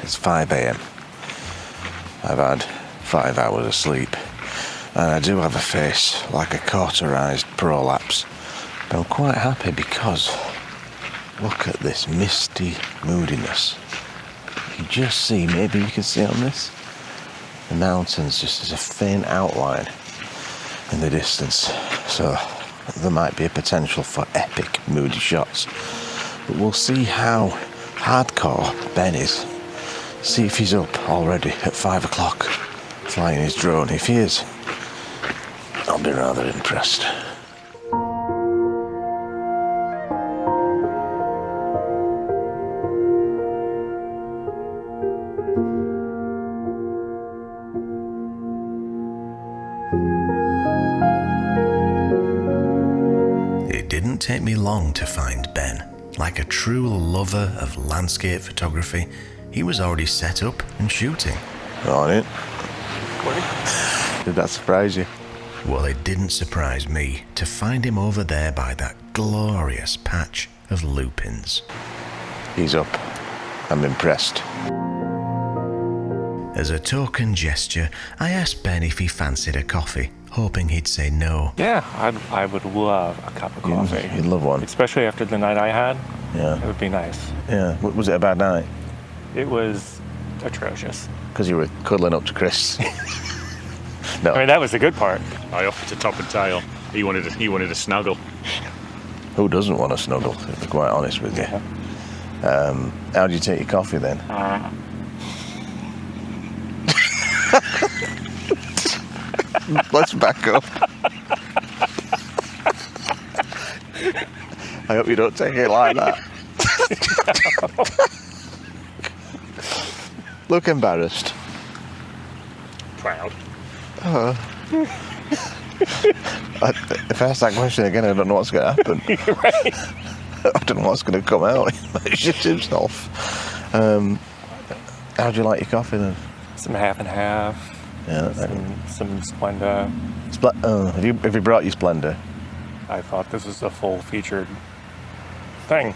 It's 5 a.m. I've had 5 hours of sleep, and I do have a face like a cauterized prolapse, but I'm quite happy because look at this misty moodiness. You just see, maybe you can see on this, the mountains just as a faint outline in the distance, so there might be a potential for epic moody shots. But we'll see how hardcore Ben is. See if he's up already at 5 o'clock flying his drone. If he is, I'll be rather impressed. It didn't take me long to find Ben. Like a true lover of landscape photography, he was already set up and shooting. Morning. Morning. Did that surprise you? Well, it didn't surprise me to find him over there by that glorious patch of lupins. He's up. I'm impressed. As a token gesture, I asked Ben if he fancied a coffee, hoping he'd say no. Yeah, I would love a cup of coffee. You'd love one. Especially after the night I had. Yeah. It would be nice. Yeah. Was it a bad night? It was atrocious. Because you were cuddling up to Chris. No. I mean, that was the good part. I offered to top and tail. He wanted a snuggle. Who doesn't want to snuggle, to be quite honest with you? Yeah. How do you take your coffee then? Let's back up. I hope you don't take it like that. Look embarrassed. Proud. If I ask that question again, I don't know what's going to happen. Right. I don't know what's going to come out. He might shit himself. How do you like your coffee then? Some half and half. Yeah. Some Splenda. Have you brought your Splenda? I thought this was a full-featured thing.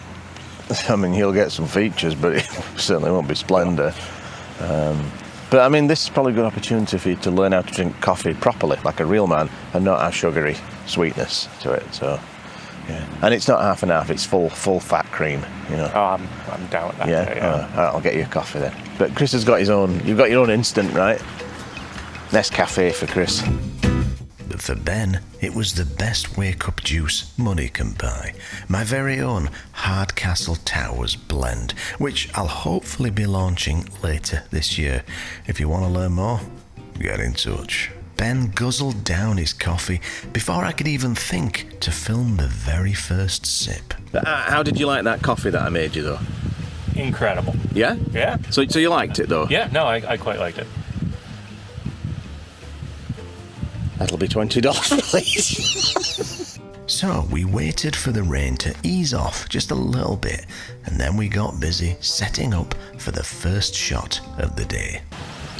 I mean, he'll get some features, but it certainly won't be Splenda. But I mean, this is probably a good opportunity for you to learn how to drink coffee properly, like a real man, and not have sugary sweetness to it. So, yeah. And it's not half and half; it's full fat cream. You know. Oh, I'm down with that. Yeah. I'll get you a coffee then. But Chris has got his own. You've got your own instant, right? Nescafe for Chris. But for Ben, it was the best wake-up juice money can buy. My very own Hardcastle Towers blend, which I'll hopefully be launching later this year. If you want to learn more, get in touch. Ben guzzled down his coffee before I could even think to film the very first sip. How did you like that coffee that I made you, though? Incredible. Yeah? Yeah. So you liked it, though? Yeah, no, I quite liked it. That'll be $20, please. So we waited for the rain to ease off just a little bit, and then we got busy setting up for the first shot of the day.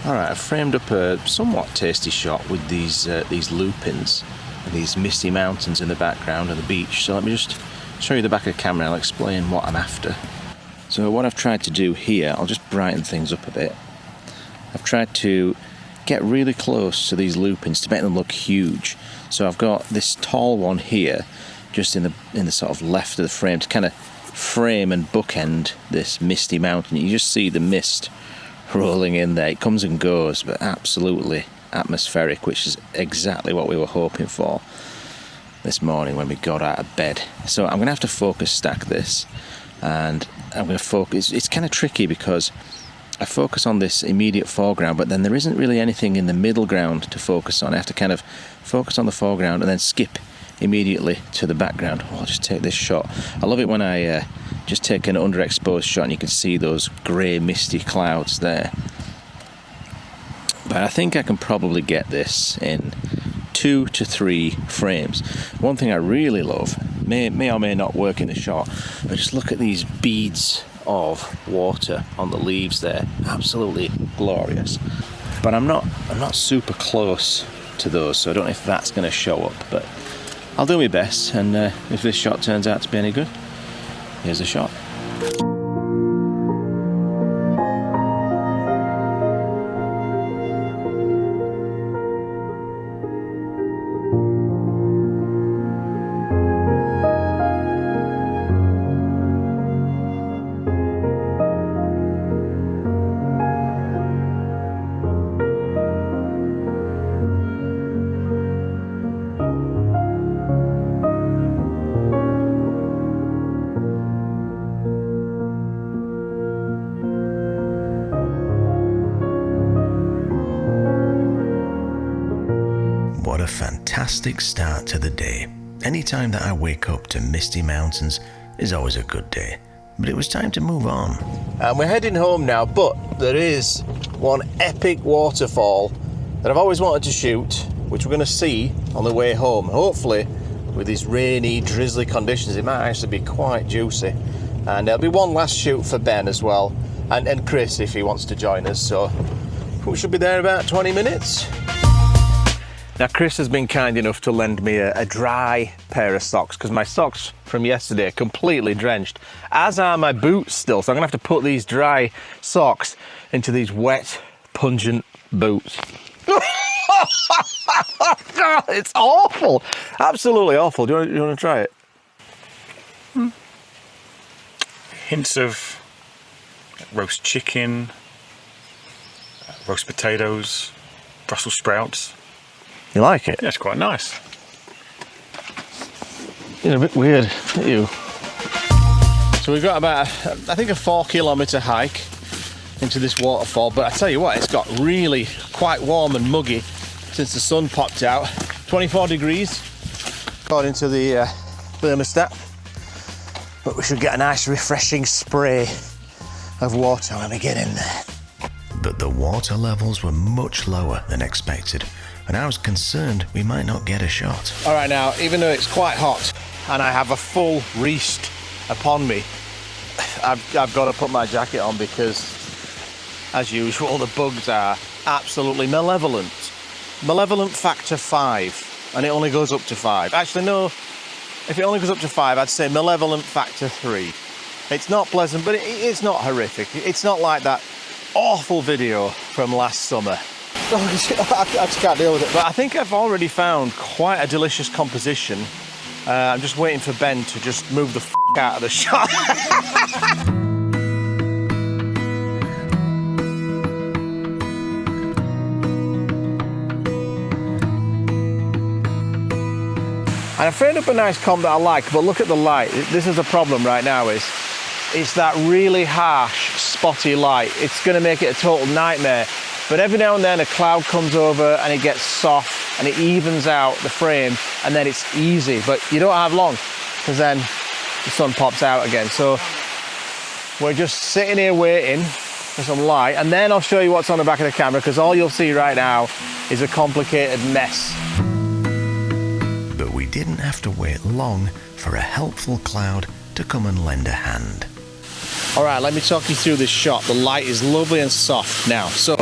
Alright, I've framed up a somewhat tasty shot with these lupins and these misty mountains in the background and the beach. So let me just show you the back of the camera and I'll explain what I'm after. So what I've tried to do here, I'll just brighten things up a bit. I've tried to get really close to these lupins to make them look huge. So I've got this tall one here, just in the sort of left of the frame, to kind of frame and bookend this misty mountain. You just see the mist rolling in there. It comes and goes, but absolutely atmospheric, which is exactly what we were hoping for this morning when we got out of bed. So I'm going to have to focus stack this, and I'm going to focus. It's kind of tricky because I focus on this immediate foreground, but then there isn't really anything in the middle ground to focus on. I have to kind of focus on the foreground and then skip immediately to the background. I'll just take this shot. I love it when I just take an underexposed shot and you can see those grey misty clouds there. But I think I can probably get this in 2 to 3 frames. One thing I really love, may or may not work in the shot, but just look at these beads of water on the leaves there. Absolutely glorious. But I'm not super close to those, so I don't know if that's going to show up, but I'll do my best, and if this shot turns out to be any good, here's the shot. fantastic start to the day. Anytime that I wake up to misty mountains is always a good day. But it was time to move on. And we're heading home now, but there is one epic waterfall that I've always wanted to shoot, which we're going to see on the way home. Hopefully, with these rainy, drizzly conditions, it might actually be quite juicy. And there'll be one last shoot for Ben as well, and Chris if he wants to join us. So we should be there in about 20 minutes. Now Chris has been kind enough to lend me a dry pair of socks because my socks from yesterday are completely drenched, as are my boots still. So I'm gonna have to put these dry socks into these wet, pungent boots. It's awful, absolutely awful. Do you want to try it? Hints of roast chicken, roast potatoes, Brussels sprouts. You like it? Yeah, it's quite nice. You're a bit weird, aren't you? So we've got about, I think, a 4-kilometre hike into this waterfall, but I tell you what, it's got really quite warm and muggy since the sun popped out. 24 degrees, according to the thermostat. But we should get a nice refreshing spray of water when we get in there. But the water levels were much lower than expected, and I was concerned we might not get a shot. All right, now, even though it's quite hot and I have a full wrist upon me, I've got to put my jacket on because, as usual, the bugs are absolutely malevolent. Malevolent factor 5, and it only goes up to 5. Actually, no, if it only goes up to 5, I'd say malevolent factor 3. It's not pleasant, but it's not horrific. It's not like that awful video from last summer. I just can't deal with it. But I think I've already found quite a delicious composition. I'm just waiting for Ben to just move the out of the shot. And I framed up a nice comp that I like, but look at the light. This is the problem right now, it's that really harsh, spotty light. It's gonna make it a total nightmare. But every now and then a cloud comes over and it gets soft and it evens out the frame, and then it's easy. But you don't have long, because then the sun pops out again. So we're just sitting here waiting for some light, and then I'll show you what's on the back of the camera, because all you'll see right now is a complicated mess. But we didn't have to wait long for a helpful cloud to come and lend a hand. All right, let me talk you through this shot. The light is lovely and soft now. So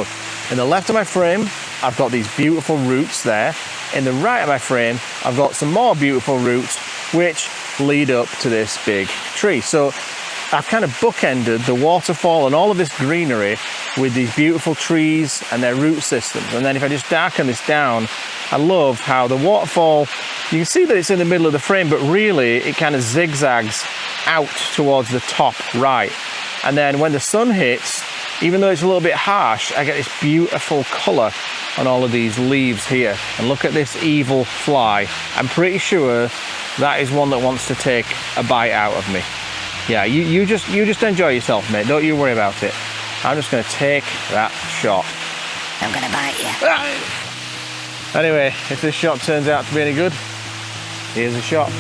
in the left of my frame, I've got these beautiful roots there. In the right of my frame, I've got some more beautiful roots which lead up to this big tree. So I've kind of bookended the waterfall and all of this greenery with these beautiful trees and their root systems. And then if I just darken this down, I love how the waterfall, you can see that it's in the middle of the frame, but really it kind of zigzags out towards the top right. And then when the sun hits, even though it's a little bit harsh, I get this beautiful color on all of these leaves here. And look at this evil fly. I'm pretty sure that is one that wants to take a bite out of me. Yeah, you just enjoy yourself, mate. Don't you worry about it. I'm just gonna take that shot. I'm gonna bite you. Ah! Anyway, if this shot turns out to be any good, here's a shot.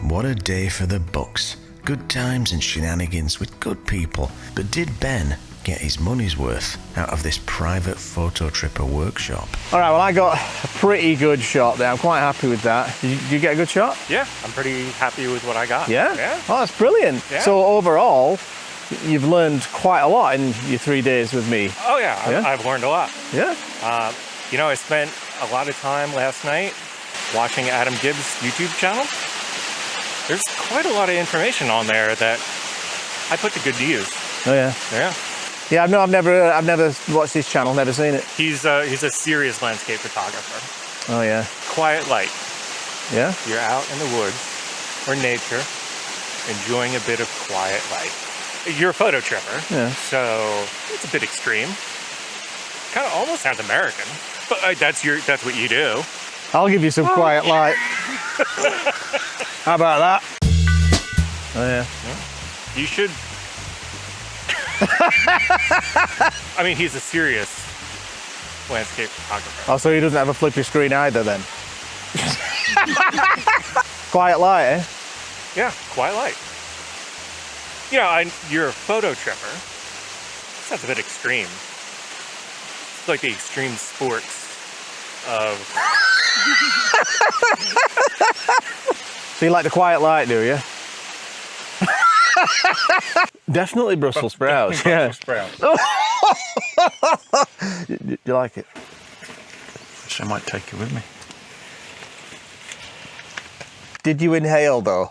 What a day for the Bucks. Good times and shenanigans with good people. But did Ben get his money's worth out of this private photo tripper workshop? All right, well, I got a pretty good shot there. I'm quite happy with that. Did you get a good shot? Yeah, I'm pretty happy with what I got. Yeah? Yeah. Oh, that's brilliant. Yeah. So overall, you've learned quite a lot in your 3 days with me. Oh yeah, Yeah? I've learned a lot. Yeah? You know, I spent a lot of time last night watching Adam Gibbs YouTube channel. There's quite a lot of information on there that I put to good use. Oh yeah. Yeah. Yeah, no, I've never watched his channel, never seen it. He's a serious landscape photographer. Oh yeah. Quiet light. Yeah? You're out in the woods or nature, enjoying a bit of quiet light. You're a photo tripper, Yeah. so it's a bit extreme. Kind of almost sounds American, but that's what you do. I'll give you some quiet light. How about that? Oh, yeah. You should. I mean, he's a serious landscape photographer. Oh, so he doesn't have a flippy screen either then? Quiet light, eh? Yeah, quite light. You know, you're a photo tripper. Sounds a bit extreme. It's like the extreme sports of. So you like the quiet light, do you? Definitely Brussels sprouts. Yeah. Sprouts. Do you like it? I might take it with me. Did you inhale though?